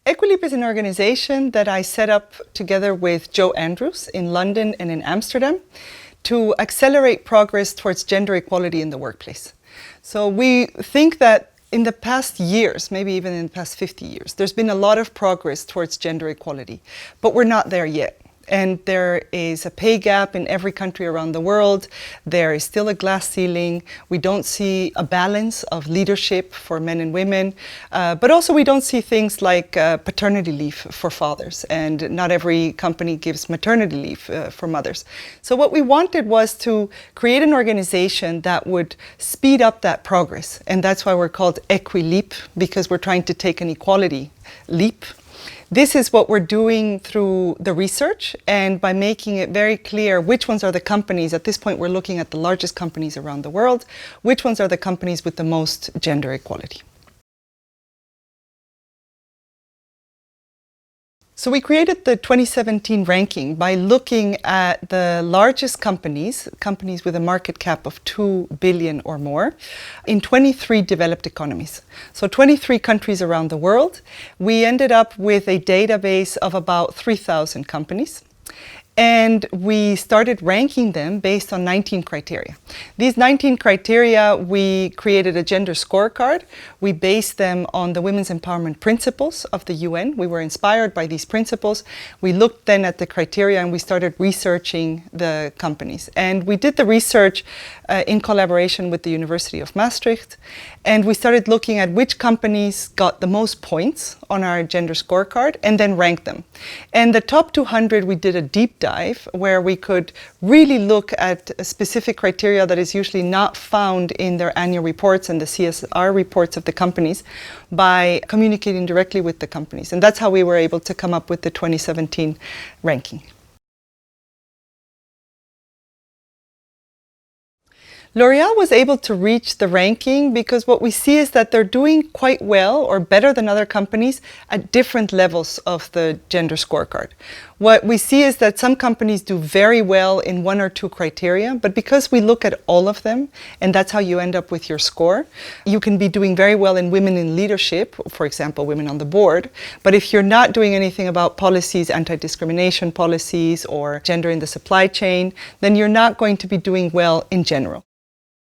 Equileap is an organization that I set up together with Joe Andrews in London and in Amsterdam to accelerate progress towards gender equality in the workplace. So we think that in the past years, maybe even in the past 50 years, there's been a lot of progress towards gender equality, but we're not there yet. And there is a pay gap in every country around the world. There is still a glass ceiling. We don't see a balance of leadership for men and women. But also we don't see things like paternity leave for fathers. And not every company gives maternity leave for mothers. So what we wanted was to create an organization that would speed up that progress. And that's why we're called Equileap, because we're trying to take an equality leap. This is what we're doing through the research and by making it very clear which ones are the companies. At this point, we're looking at the largest companies around the world. Which ones are the companies with the most gender equality? So we created the 2017 ranking by looking at the largest companies with a market cap of 2 billion or more, in 23 developed economies. So 23 countries around the world. We ended up with a database of about 3,000 companies. And we started ranking them based on 19 criteria. These 19 criteria, we created a gender scorecard. We based them on the Women's Empowerment Principles of the UN. We were inspired by these principles. We looked then at the criteria and we started researching the companies. And we did the research in collaboration with the University of Maastricht. And we started looking at which companies got the most points on our gender scorecard and then ranked them. And the top 200, we did a deep dive where we could really look at a specific criteria that is usually not found in their annual reports and the CSR reports of the companies by communicating directly with the companies. And that's how we were able to come up with the 2017 ranking. L'Oréal was able to reach the ranking because what we see is that they're doing quite well or better than other companies at different levels of the gender scorecard. What we see is that some companies do very well in one or two criteria, but because we look at all of them, and that's how you end up with your score, you can be doing very well in women in leadership, for example, women on the board, but if you're not doing anything about policies, anti-discrimination policies, or gender in the supply chain, then you're not going to be doing well in general.